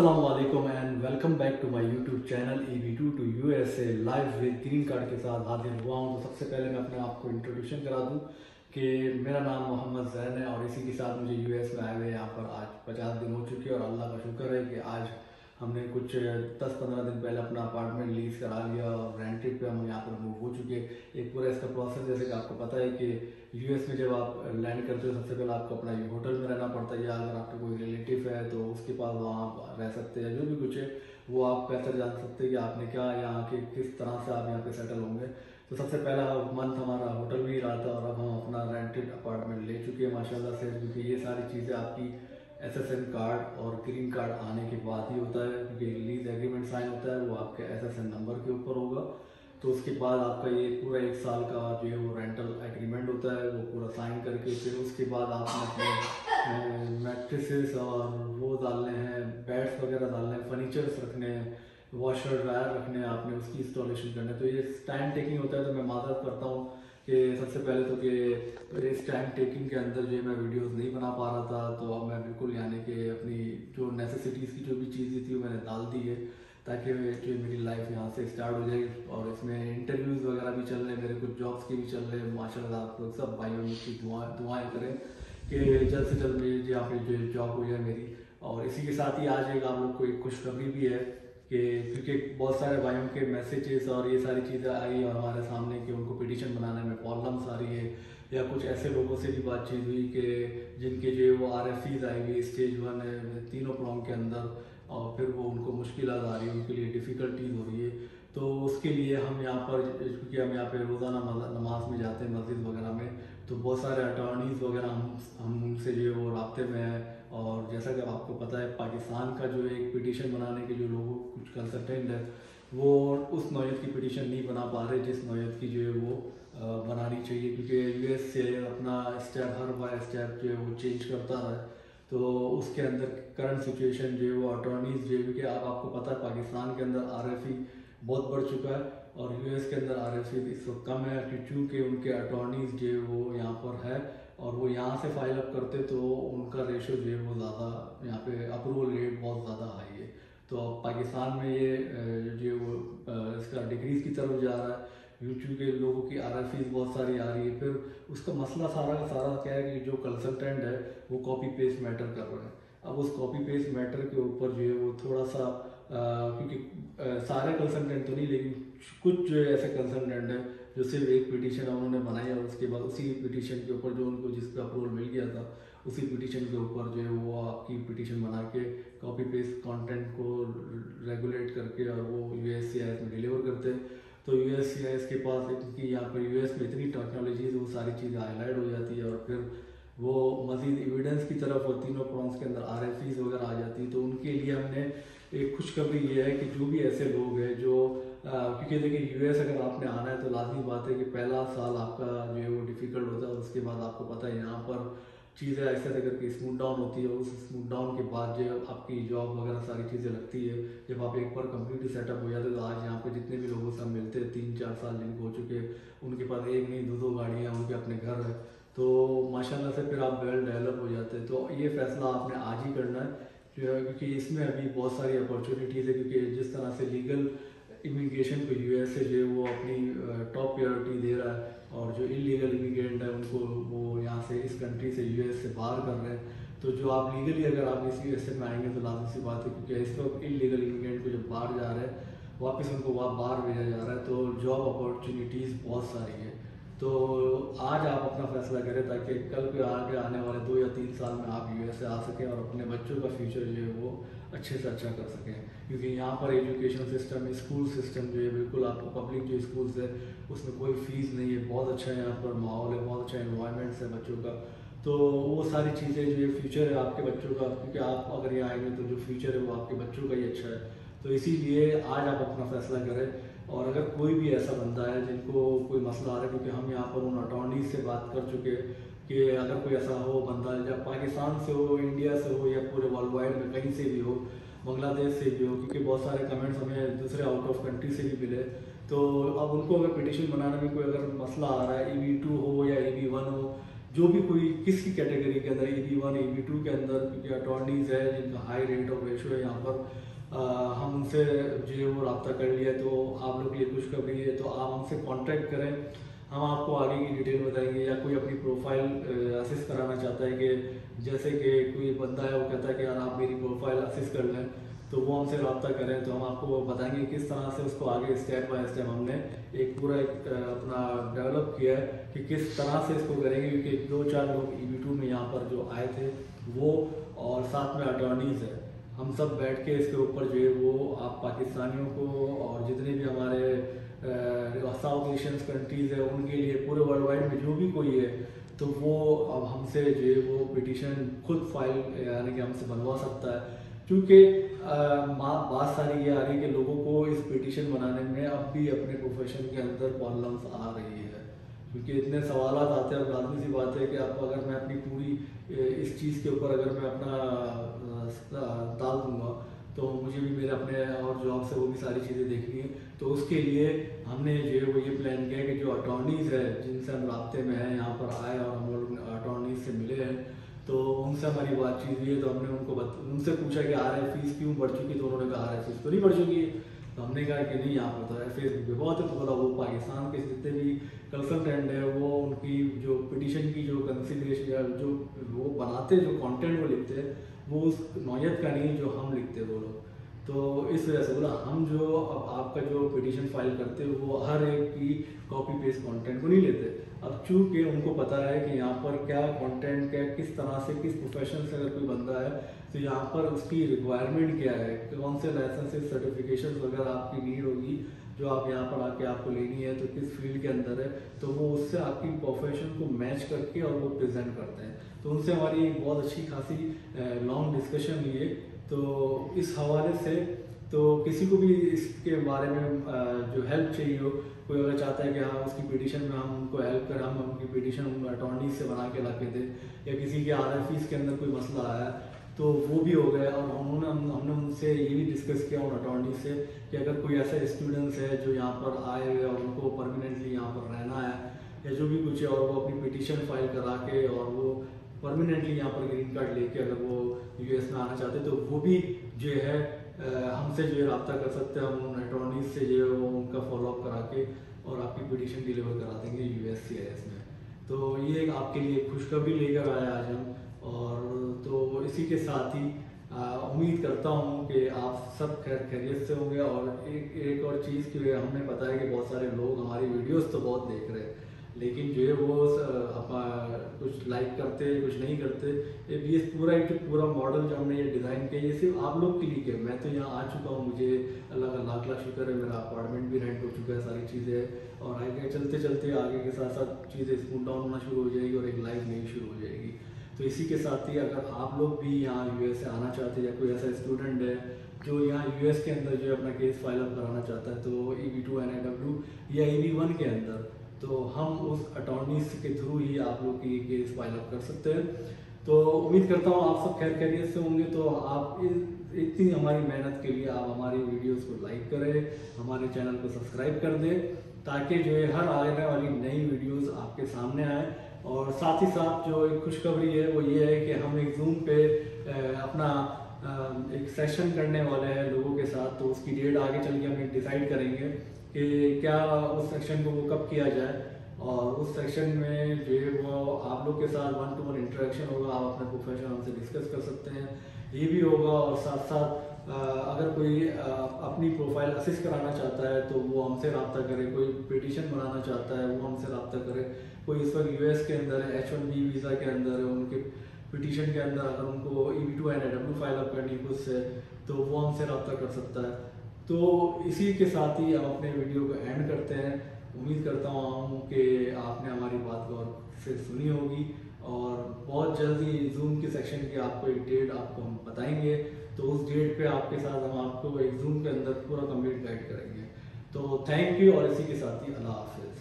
अस्सलामुअलैकुम and welcome back to my YouTube channel EB2 to USA live with green card के साथ हाजिर हुआ हूँ। तो सबसे पहले मैं अपने आप को इंट्रोड्यूशन करा दूँ कि मेरा नाम मोहम्मद जैन है और इसी के साथ मुझे US में आए हुए यहाँ पर आज 50 दिन हो चुके हैं और अल्लाह का शुक्र है कि आज हमने कुछ 10-15 दिन पहले अपना अपार्टमेंट लीज करा लिया और रेंटेड पे हम यहाँ पर मूव हो चुके। एक पूरा इसका प्रोसेस जैसे कि आपको पता है कि US में जब आप लैंड करते हो सबसे पहले आपको अपना होटल में रहना पड़ता है या अगर आपका कोई रिलेटिव है तो उसके पास वहाँ आप रह सकते हैं। जो भी कुछ है वो आप बेहतर जान सकते हैं कि आपने क्या यहाँ के किस तरह से आप यहाँ पे सेटल होंगे। तो सबसे पहला मंथ हमारा होटल में ही रहा था और अब हम अपना रेंटेड अपार्टमेंट ले चुके हैं माशाल्लाह से, क्योंकि ये सारी चीज़ें आपकी SSN कार्ड और ग्रीन कार्ड आने के बाद ही होता है, क्योंकि लीज एग्रीमेंट साइन होता है वो आपके SSN नंबर के ऊपर होगा। तो उसके बाद आपका ये पूरा 1 साल का जो है वो रेंटल एग्रीमेंट होता है वो पूरा साइन करके फिर उसके बाद आपने अपने मैट्रिसेस और वो डालने हैं, बेड्स वगैरह डालने हैं, फर्नीचर्स रखने हैं, वॉशर ड्रायर रखने हैं, आपने उसकी इंस्टॉलेशन करना है। तो ये टाइम टेकिंग होता है। तो मैं माजरत करता हूँ कि सबसे पहले तो कि इस टाइम टेकिंग के अंदर जो है मैं वीडियोस नहीं बना पा रहा था, तो अब मैं बिल्कुल यानी कि अपनी जो नेसेसिटीज़ की जो भी चीज़ें थी वो मैंने डाल दी है ताकि जो मेरी लाइफ यहाँ से स्टार्ट हो जाए। और इसमें इंटरव्यूज़ वगैरह भी चल रहे हैं, मेरे कुछ जॉब्स के भी चल रहे हैं। माशाल्लाह आप लोग सब भाइयों की दुआएं करें कि जल्द से जल्द मेरी यहाँ पे जो जॉब हो जाए मेरी। और इसी के साथ ही आज एक आप लोग को एक खुशखबरी भी है कि क्योंकि बहुत सारे भाइयों के मैसेजेस और ये सारी चीज़ें आई और हमारे सामने कि उनको पिटीशन बनाने में प्रॉब्लम्स आ रही है, या कुछ ऐसे लोगों से भी बातचीत हुई कि जिनके जो वो RFEs आई हुई स्टेज 1 है तीनों प्रॉन्ग के अंदर, और फिर वो उनको मुश्किल आ रही है, उनके लिए डिफ़िकल्टीज हो रही है। तो उसके लिए हम यहाँ पर, क्योंकि हम यहाँ पे रोज़ाना नमाज में जाते हैं मस्जिद वगैरह में, तो बहुत सारे अटॉर्नीज़ वगैरह हम उनसे जो है वो राब्ते में हैं। और जैसा कि आपको पता है पाकिस्तान का जो एक पिटीशन बनाने के जो लोगों कुछ कंसल्टेंट है वो उस नौयत की पिटीशन नहीं बना पा रहे जिस नौयत की जो है वो बनानी चाहिए, क्योंकि US से अपना स्टेप हर बार स्टेप जो है वो चेंज करता है। तो उसके अंदर करंट सिचुएशन जो है वो अटॉर्नीज जो है, क्योंकि आपको पता है पाकिस्तान के अंदर RFE बहुत बढ़ चुका है और US के अंदर RFE इस वक्त कम है, क्योंकि उनके अटॉर्नीज जो है वो यहाँ पर है और वो यहाँ से फाइल अप करते तो उनका रेशो जो है वो ज़्यादा यहाँ पे अप्रूवल रेट बहुत ज़्यादा हाई है। तो अब पाकिस्तान में ये जो वो इसका डिक्रीज़ की तरफ जा रहा है क्योंकि लोगों की RFEs बहुत सारी आ रही है। फिर उसका मसला सारा का सारा क्या है कि जो कंसल्टेंट है वो कॉपी पेस्ट मैटर कर रहे हैं। अब उस कॉपी पेस्ट मैटर के ऊपर जो है वो थोड़ा सा क्योंकि सारे कंसल्टेंट तो नहीं लेकिन कुछ जो है ऐसे कंसल्टेंट हैं जो सिर्फ एक पिटीशन उन्होंने बनाई और उसके बाद उसी पिटीशन के ऊपर जो उनको जिस पर अप्रूवल मिल गया था उसी पिटीशन के ऊपर जो है वो आपकी पिटीशन बना के कॉपी पेस्ट कंटेंट को रेगुलेट करके और वो USCIS में डिलीवर करते हैं। तो USCIS के पास क्योंकि यहाँ पर US में इतनी टेक्नोलॉजी है वो सारी चीज़ें हाईलाइट हो जाती है और फिर वो मज़ीद एविडेंस की तरफ और तीनों प्रॉन्ग्स के अंदर RFEs वगैरह आ जाती है। तो उनके लिए हमने एक खुशखबरी ये है कि जो भी ऐसे लोग हैं जो क्योंकि देखिए US अगर आपने आना है तो लाजमी बात है कि पहला साल आपका जो है वो डिफ़िकल्ट होता है, उसके बाद आपको पता है यहाँ पर चीज़ें ऐसे ऐसे करके स्मूथ डाउन होती है। उस स्मूथ डाउन के बाद जो आपकी जॉब वगैरह सारी चीज़ें लगती है। जब आप एक बार कम्प्लीटली सेटअप हो जाते हैं तो आज यहाँ पे जितने भी लोगों से हम मिलते हैं 3-4 साल जिनको हो चुके उनके पास एक नहीं दो गाड़ियाँ, उनके अपने घर है, तो माशाल्लाह से फिर आप वेल डेवलप हो जाते हैं। तो ये फैसला आपने आज ही करना है क्योंकि इसमें अभी बहुत सारी अपॉर्चुनिटीज़ है, क्योंकि जिस तरह से लीगल इमिग्रेशन को US से जो है वो अपनी टॉप प्रायोरिटी दे रहा है और जो इलीगल इमिग्रेंट है उनको वो यहाँ से इस कंट्री से US से बाहर कर रहे हैं। तो जो आप लीगली अगर आप इस USA में आएंगे तो लाजमी सी बात है, क्योंकि इस वक्त इलीगल इमिग्रेंट को जब बाहर जा रहे हैं वापस उनको वहाँ बाहर भेजा जा रहा है, तो जॉब अपॉर्चुनिटीज़ बहुत सारी है। तो आज आप अपना फैसला करें ताकि कल के आगे आने वाले 2 या 3 साल में आप US से आ सकें और अपने बच्चों का फ्यूचर जो है वो अच्छे से अच्छा कर सकें। क्योंकि यहाँ पर एजुकेशन सिस्टम, स्कूल सिस्टम जो है बिल्कुल आपको पब्लिक जो स्कूल्स है उसमें कोई फ़ीस नहीं है, बहुत अच्छा यहाँ पर माहौल है, बहुत अच्छा इन्वायरमेंट्स है बच्चों का। तो वो सारी चीज़ें जो है फ्यूचर है आपके बच्चों का, क्योंकि आप अगर यहाँ आएंगे तो जो फ्यूचर है वो आपके बच्चों का ही अच्छा है। तो इसीलिए आज आप अपना फैसला करें। और अगर कोई भी ऐसा बंदा है जिनको कोई मसला आ रहा है, क्योंकि हम यहाँ पर उन अटॉर्नीज से बात कर चुके हैं कि अगर कोई ऐसा हो बंदा या पाकिस्तान से हो, इंडिया से हो या पूरे वर्ल्ड वाइड में कहीं से भी हो, बांग्लादेश से भी हो, क्योंकि बहुत सारे कमेंट्स हमें दूसरे आउट ऑफ कंट्री से भी मिले। तो अब उनको अगर पिटीशन बनाने में कोई अगर मसला आ रहा है EB2 हो या EB1 हो, जो भी कोई किसी कैटेगरी के अंदर EB1 EB2 के अंदर, क्योंकि अटॉर्नीज है जिनका हाई रेट ऑफ रेशो है यहाँ पर, हम उनसे जो है वो रब्ता कर लिया, तो आप लोग के लिए खुशखबरी है, तो आप हमसे कांटेक्ट करें, हम आपको आगे की डिटेल बताएंगे। या कोई अपनी प्रोफाइल असिस्ट कराना चाहता है कि जैसे कि कोई बंदा है वो कहता है कि यार आप मेरी प्रोफाइल असिस्ट कर लें, तो वो हमसे रब्ता करें, तो हम आपको बताएंगे किस तरह से उसको आगे स्टेप बाय स्टेप हमने एक पूरा अपना डेवलप किया है कि किस तरह से इसको करेंगे। क्योंकि 2-4 लोग EB2 में यहाँ पर जो आए थे वो, और साथ में अटॉर्नीज है, हम सब बैठ के इसके ऊपर जो है वो आप पाकिस्तानियों को और जितने भी हमारे साउथ एशियन कंट्रीज़ है उनके लिए, पूरे वर्ल्ड वाइड में जो भी कोई है, तो वो अब हमसे जो है वो पिटीशन खुद फाइल यानी कि हमसे बनवा सकता है। क्योंकि बात सारी ये आ रही है कि लोगों को इस पिटीशन बनाने में अब भी अपने प्रोफेशन के अंदर प्रॉब्लम्स आ रही है, क्योंकि इतने सवाल आते हैं। अब लाजमी सी बात है कि अब अगर मैं अपनी पूरी इस चीज़ के ऊपर अगर मैं अपना डाल दूंगा, तो मुझे भी मेरे अपने और जॉब से वो भी सारी चीज़ें देखनी है। तो उसके लिए हमने जो है वो ये प्लान किया कि जो अटॉर्नीज़ है जिनसे हम राब्ते में हैं, यहाँ पर आए और हम लोग अटॉर्नीज से मिले हैं, तो उनसे हमारी बातचीत हुई है। तो हमने उनसे पूछा कि RA फीस क्यों बढ़ चुकी, तो उन्होंने कहा RA फीस तो नहीं बढ़ चुकी है। तो हमने कहा कि नहीं, यहाँ पर तो फेसबुक पे बहुत है। तो बोला वो पाकिस्तान के जितने भी कंसल्टेंट है वो उनकी जो पिटीशन की जो कंसिडरेशन या जो वो बनाते, जो कंटेंट वो लिखते हैं, वो उस नौयत का नहीं जो हम लिखते वो लोग। तो इस वजह से बोला हम जो अब आपका जो पिटीशन फाइल करते हैं वो हर एक की कॉपी पेस्ट कंटेंट को नहीं लेते। अब चूँकि उनको पता है कि यहाँ पर क्या कंटेंट, क्या किस तरह से, किस प्रोफेशन से अगर कोई बंदा है तो यहाँ पर उसकी रिक्वायरमेंट क्या है, कौन से लाइसेंसेस सर्टिफिकेशन वगैरह आपकी नीड होगी जो आप यहाँ पर आके आपको लेनी है, तो किस फील्ड के अंदर है, तो वो उससे आपकी प्रोफेशन को मैच करके और वो प्रेजेंट करते हैं। तो उनसे हमारी एक बहुत अच्छी खासी लॉन्ग डिस्कशन हुई है। तो इस हवाले से तो किसी को भी इसके बारे में जो हेल्प चाहिए हो, कोई अगर चाहता है कि हाँ उसकी पिटीशन में हम उनको हेल्प करें, हम उनकी पिटीशन अटॉर्नी से बना के ला के दें, या किसी के RA फीस के अंदर कोई मसला आया तो वो भी हो गया। और हमने उनसे ये भी डिस्कस किया उन अटॉर्नी से कि अगर कोई ऐसा स्टूडेंट्स है जो यहाँ पर आए हुए और उनको परमानेंटली यहाँ पर रहना है या जो भी कुछ है, और वो अपनी पिटीशन फाइल करा के और वो परमानेंटली यहाँ पर ग्रीन कार्ड लेके अगर वो US में आना चाहते तो वो भी जो है हमसे जो है रब्ता कर सकते हैं। हम उन अटॉर्नीज से जो है वो उनका फॉलोअप करा के और आपकी पिटीशन डिलीवर करा देंगे USCIS में। तो ये आपके लिए खुशखबरी लेकर आया आज हम। और तो इसी के साथ ही उम्मीद करता हूँ कि आप सब खैरियत से होंगे। और एक और चीज़ कि हमने पता है कि बहुत सारे लोग हमारी वीडियोस तो बहुत देख रहे हैं, लेकिन जो है वो कुछ लाइक करते कुछ नहीं करते। ये पूरा मॉडल जो हमने ये डिज़ाइन किया ये सिर्फ आप लोग के लिए किया। मैं तो यहाँ आ चुका हूँ, मुझे अल्लाह का लाख लाख शुक्र है, मेरा अपार्टमेंट भी रेंट हो चुका है, सारी चीज़ें, और आगे चलते चलते आगे के साथ साथ चीज़ें स्मूथ डाउन होना शुरू हो जाएगी और एक लाइफ नई शुरू हो जाएगी। तो इसी के साथ ही अगर आप लोग भी यहाँ US से आना चाहते हैं या कोई ऐसा स्टूडेंट है जो यहाँ US के अंदर जो है अपना केस फाइल अप कराना चाहता है, तो EB2 NIW या EB1 के अंदर, तो हम उस अटॉर्नीज के थ्रू ही आप लोग की केस फाइल अप कर सकते हैं। तो उम्मीद करता हूँ आप सब खैरियत से होंगे। तो आप इतनी हमारी मेहनत के लिए आप हमारी वीडियोस को लाइक करें, हमारे चैनल को सब्सक्राइब कर दें, ताकि जो है हर आने वाली नई वीडियोस आपके सामने आए। और साथ ही साथ जो एक खुशखबरी है वो ये है कि हम एक जूम पे अपना एक सेशन करने वाले हैं लोगों के साथ। तो उसकी डेट आगे चल के हम डिसाइड करेंगे कि क्या उस सेक्शन को वो कब किया जाए। और उस सेक्शन में जो है वो आप लोग के साथ 1-to-1 इंटरेक्शन होगा, आप अपने प्रोफेशन हमसे डिस्कस कर सकते हैं, ये भी होगा। और साथ साथ अगर कोई अपनी प्रोफाइल असिस्ट कराना चाहता है तो वो हमसे रब्ता करे, कोई पिटीशन बनाना चाहता है वो हमसे रब्ता करे, कोई इस वक्त US के अंदर है, H1B वीज़ा के अंदर है, उनके पिटीशन के अंदर अगर उनको EB2 NIW फाइल अप करनी खुद से, तो वो हमसे रब्ता कर सकता है। तो इसी के साथ ही हम अपने वीडियो को एंड करते हैं। उम्मीद करता हूँ कि आपने हमारी बात गौर से सुनी होगी, और बहुत जल्दी जूम के सेक्शन की आपको एक डेट आपको हम बताएंगे। तो उस डेट पे आपके साथ हम आपको एक जूम के अंदर पूरा कंप्लीट गाइड करेंगे। तो थैंक यू, और इसी के साथ ही अल्लाह हाफिज़।